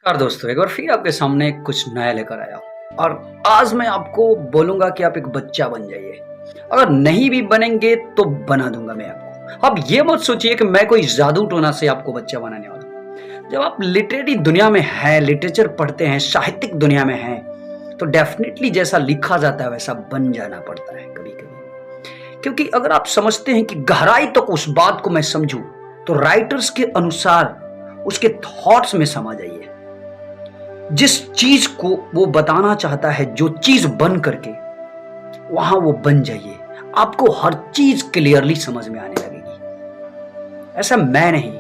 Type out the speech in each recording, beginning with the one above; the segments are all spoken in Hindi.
और दोस्तों एक बार फिर आपके सामने कुछ नया लेकर आया हूँ और आज मैं आपको बोलूंगा कि आप एक बच्चा बन जाइए। अगर नहीं भी बनेंगे तो बना दूंगा मैं आपको। अब ये मत सोचिए कि मैं कोई जादू टोना से आपको बच्चा बनाने वाला हूँ। जब आप लिटरेरी दुनिया में हैं, लिटरेचर पढ़ते हैं, साहित्यिक दुनिया में हैं, तो डेफिनेटली जैसा लिखा जाता है वैसा बन जाना पड़ता है कभी कभी। क्योंकि अगर आप समझते हैं कि गहराई तक उस बात को मैं समझूं, तो राइटर्स के अनुसार उसके थॉट्स में समा जाइए। जिस चीज को वो बताना चाहता है, जो चीज बन करके वहां वो बन जाइए। आपको हर चीज क्लियरली समझ में आने लगेगी। ऐसा मैं नहीं,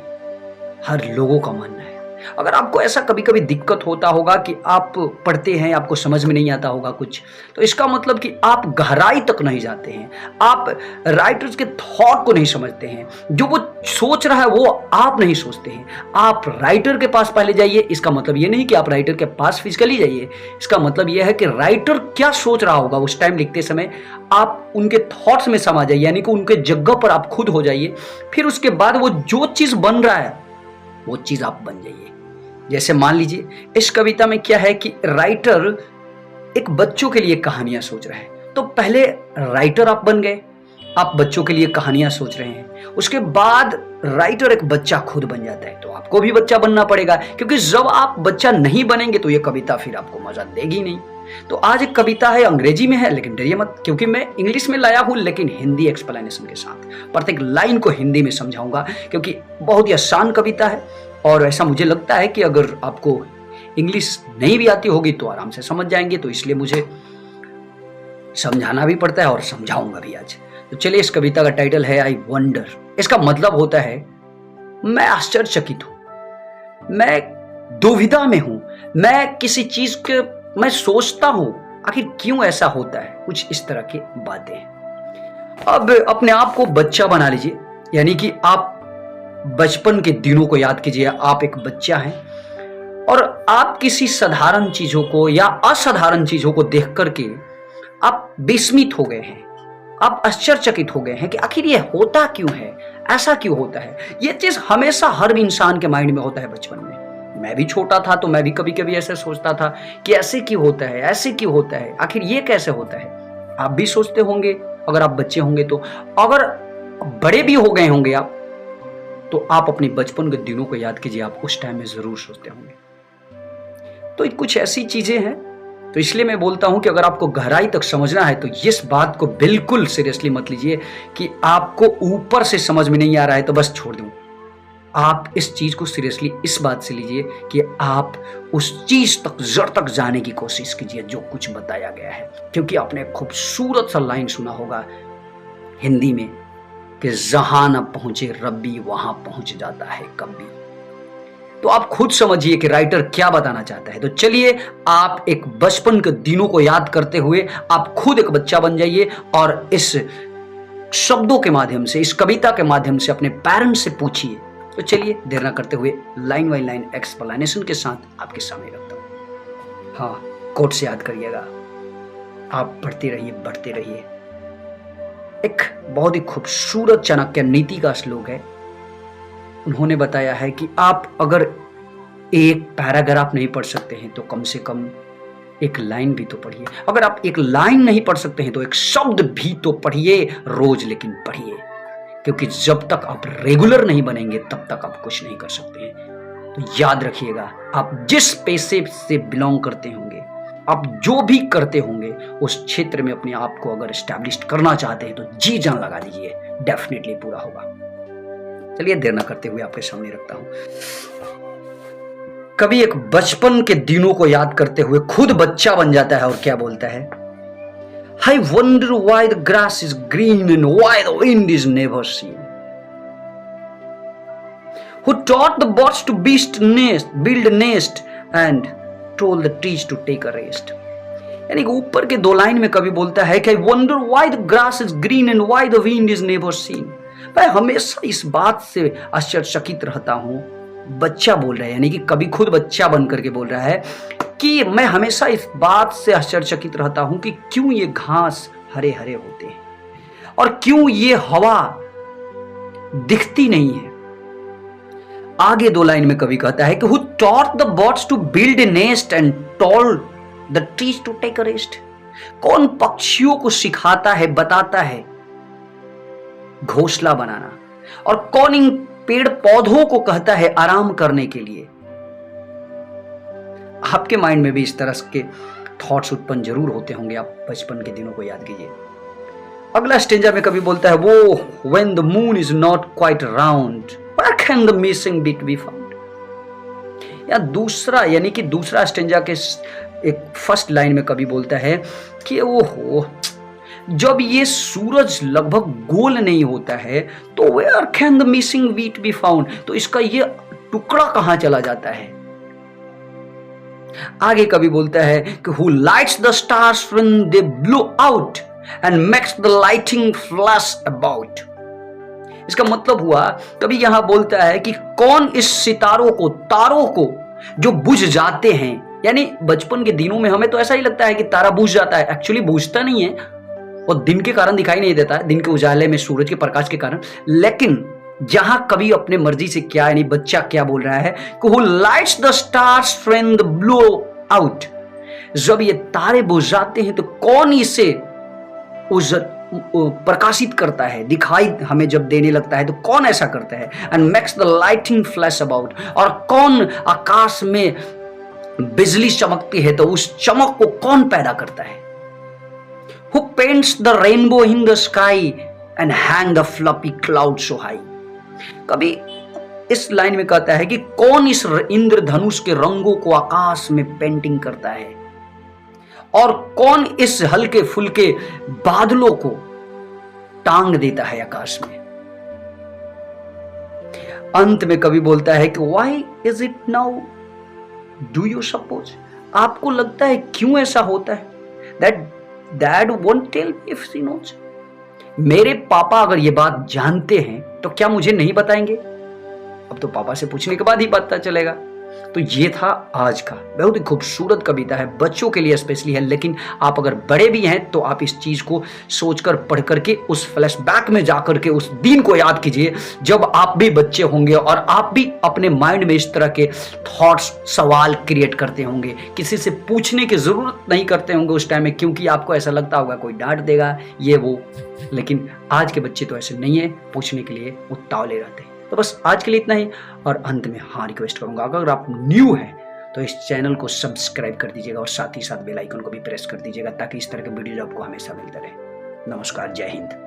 हर लोगों का मानना है। अगर आपको ऐसा कभी कभी दिक्कत होता होगा कि आप पढ़ते हैं, आपको समझ में नहीं आता होगा कुछ, तो इसका मतलब कि आप गहराई तक नहीं जाते हैं, आप राइटर्स के थॉट को नहीं समझते हैं। जो वो सोच रहा है वो आप नहीं सोचते हैं। आप राइटर के पास पहले जाइए। इसका मतलब ये नहीं कि आप राइटर के पास फिजिकली जाइए, इसका मतलब यह है कि राइटर क्या सोच रहा होगा उस टाइम लिखते समय, आप उनके थॉट्स में समा जाइए, यानी कि उनके जगह पर आप खुद हो जाइए। फिर उसके बाद वो जो चीज बन रहा है वो चीज आप बन जाइए। जैसे मान लीजिए इस कविता में क्या है कि राइटर एक बच्चों के लिए कहानियां सोच रहा है। तो पहले राइटर आप बन गए, आप बच्चों के लिए कहानियां सोच रहे हैं। उसके बाद राइटर एक बच्चा खुद बन जाता है, तो आपको भी बच्चा बनना पड़ेगा, क्योंकि जब आप बच्चा नहीं बनेंगे तो ये कविता फिर आपको मजा देगी नहीं। तो आज एक कविता है, अंग्रेजी में है, लेकिन डरिए मत, क्योंकि मैं इंग्लिश में लाया हूं लेकिन हिंदी एक्सप्लेनेशन के साथ। प्रत्येक लाइन को हिंदी में समझाऊंगा, क्योंकि बहुत ही आसान कविता है। और ऐसा मुझे लगता है कि अगर आपको इंग्लिश नहीं भी आती होगी तो आराम से समझ जाएंगे, तो इसलिए मुझे समझाना भी पड़ता है और समझाऊंगा भी आज। तो चलिए, इस कविता का टाइटल है आई वंडर। इसका मतलब होता है मैं आश्चर्यचकित हूं, मैं दुविधा में हूं, मैं किसी चीज के मैं सोचता हूं आखिर क्यों ऐसा होता है, कुछ इस तरह की बातें। अब अपने आप को बच्चा बना लीजिए, यानी कि आप बचपन के दिनों को याद कीजिए। आप एक बच्चा हैं और आप किसी साधारण चीजों को या असाधारण चीजों को देख करके आप विस्मित हो गए हैं, आप आश्चर्यचकित हो गए हैं कि आखिर ये होता क्यों है, ऐसा क्यों होता है। ये चीज हमेशा हर इंसान के माइंड में होता है। बचपन में मैं भी छोटा था तो मैं भी कभी कभी ऐसे सोचता था कि ऐसे क्यों होता है, ऐसे क्यों होता है, आखिर ये कैसे होता है। आप भी सोचते होंगे अगर आप बच्चे होंगे तो। अगर बड़े भी हो गए होंगे आप, तो आप अपने बचपन के दिनों को याद कीजिए, आप उस टाइम में जरूर सोचते होंगे। तो कुछ ऐसी चीजें हैं, तो इसलिए मैं बोलता हूं कि अगर आपको गहराई तक समझना है तो इस बात को बिल्कुल सीरियसली मत लीजिए कि आपको ऊपर से समझ में नहीं आ रहा है तो बस छोड़ दूं। आप इस चीज को सीरियसली इस बात से लीजिए कि आप उस चीज तक, जड़ तक जाने की कोशिश कीजिए जो कुछ बताया गया है। क्योंकि आपने खूबसूरत सा लाइन सुना होगा हिंदी में कि जहां न पहुंचे रब्बी वहां पहुंच जाता है कभी। तो आप खुद समझिए कि राइटर क्या बताना चाहता है। तो चलिए, आप एक बचपन के दिनों को याद करते हुए आप खुद एक बच्चा बन जाइए और इस शब्दों के माध्यम से, इस कविता के माध्यम से अपने पेरेंट्स से पूछिए। तो चलिए, देर ना करते हुए लाइन बाई लाइन एक्सप्लेनेशन के साथ आपके सामने रखता हूं। हाँ, कोट से याद करिएगा, आप पढ़ते रहिए, बढ़ते रहिए। एक बहुत ही खूबसूरत चाणक्य नीति का श्लोक है। उन्होंने बताया है कि आप अगर एक पैराग्राफ नहीं पढ़ सकते हैं तो कम से कम एक लाइन भी तो पढ़िए। अगर आप एक लाइन नहीं पढ़ सकते हैं तो एक शब्द भी तो पढ़िए रोज, लेकिन पढ़िए। क्योंकि जब तक आप रेगुलर नहीं बनेंगे तब तक आप कुछ नहीं कर सकते हैं। तो याद रखिएगा, आप जिस पेशे से बिलोंग करते होंगे, आप जो भी करते होंगे, उस क्षेत्र में अपने आप को अगर एस्टैब्लिश करना चाहते हैं तो जी जान लगा दीजिए, डेफिनेटली पूरा होगा। चलिए, देर ना करते हुए आपके सामने रखता हूं। कभी एक बचपन के दिनों को याद करते हुए खुद बच्चा बन जाता है और क्या बोलता है, I wonder why the grass is green and why the wind is never seen. Who taught the birds to build a nest and told the trees to take a rest. यानी कि ऊपर के दो लाइन में कभी बोलता है कि I wonder why the grass is green and why the wind is never seen. मैं हमेशा इस बात से आश्चर्यचकित रहता हूं। बच्चा बोल रहा है, यानी कि कभी खुद बच्चा बन करके बोल रहा है कि मैं हमेशा इस बात से आश्चर्यचकित रहता हूं कि क्यों ये घास हरे हरे होते हैं और क्यों ये हवा दिखती नहीं है। आगे 2 लाइन में कवि कहता है कि who taught the birds to build a nest and told the trees to take a rest. कौन पक्षियों को सिखाता है, बताता है घोंसला बनाना, और कौन इन पेड़ पौधों को कहता है आराम करने के लिए। आपके माइंड में भी इस तरह के थॉट्स उत्पन्न जरूर होते होंगे। आप बचपन के दिनों को याद कीजिए। अगला स्टेंजा में कभी बोलता है वो when the moon is not quite round where can the missing bit be found. या दूसरा यानी कि दूसरा स्टेंजा के एक फर्स्ट लाइन में कभी बोलता है कि ओहो जब ये सूरज लगभग गोल नहीं होता है तो where can the missing bit be found, तो इसका ये टुकड़ा कहां चला जाता है। आगे कभी बोलता है कि who lights the stars when they blow out and makes the lighting flash about. इसका मतलब हुआ कभी यहां बोलता है कि कौन इस सितारों को, तारों को जो बुझ जाते हैं, यानी बचपन के दिनों में हमें तो ऐसा ही लगता है कि तारा बुझ जाता है, एक्चुअली बुझता नहीं है, और दिन के कारण दिखाई नहीं देता है, दिन के उजाले में सूरज के प्रकाश के कारण। लेकिन जहां कभी अपने मर्जी से क्या, यानी बच्चा क्या बोल रहा है कि who lights the stars when the blow out, जब ये तारे बुझ जाते हैं तो कौन इसे प्रकाशित करता है, दिखाई हमें जब देने लगता है तो कौन ऐसा करता है। And makes the lighting flash about, और कौन आकाश में बिजली चमकती है तो उस चमक को कौन पैदा करता है। Who paints the rainbow in the sky and hang the fluffy clouds so high। कभी इस लाइन में कहता है कि कौन इस इंद्रधनुष के रंगों को आकाश में पेंटिंग करता है, और कौन इस हल्के फुल्के बादलों को टांग देता है आकाश में। अंत में कभी बोलता है कि why is it now do you suppose, आपको लगता है क्यों ऐसा होता है। that Dad won't tell me if she knows। मेरे पापा अगर ये बात जानते हैं तो क्या मुझे नहीं बताएंगे। अब तो पापा से पूछने के बाद ही पता चलेगा। तो ये था आज का बहुत ही खूबसूरत कविता है, बच्चों के लिए स्पेशली है, लेकिन आप अगर बड़े भी हैं तो आप इस चीज को सोचकर पढ़ करके उस फ्लैशबैक में जाकर के उस दिन को याद कीजिए जब आप भी बच्चे होंगे और आप भी अपने माइंड में इस तरह के थॉट्स, सवाल क्रिएट करते होंगे, किसी से पूछने की जरूरत नहीं करते होंगे उस टाइम में, क्योंकि आपको ऐसा लगता होगा कोई डांट देगा ये वो। लेकिन आज के बच्चे तो ऐसे नहीं है, पूछने के लिए उतावले रहते हैं। तो बस आज के लिए इतना ही, और अंत में हाँ रिक्वेस्ट करूंगा अगर आप न्यू हैं तो इस चैनल को सब्सक्राइब कर दीजिएगा और साथ ही साथ बेल आइकन को भी प्रेस कर दीजिएगा ताकि इस तरह के वीडियो आपको हमेशा मिलते रहे। नमस्कार, जय हिंद।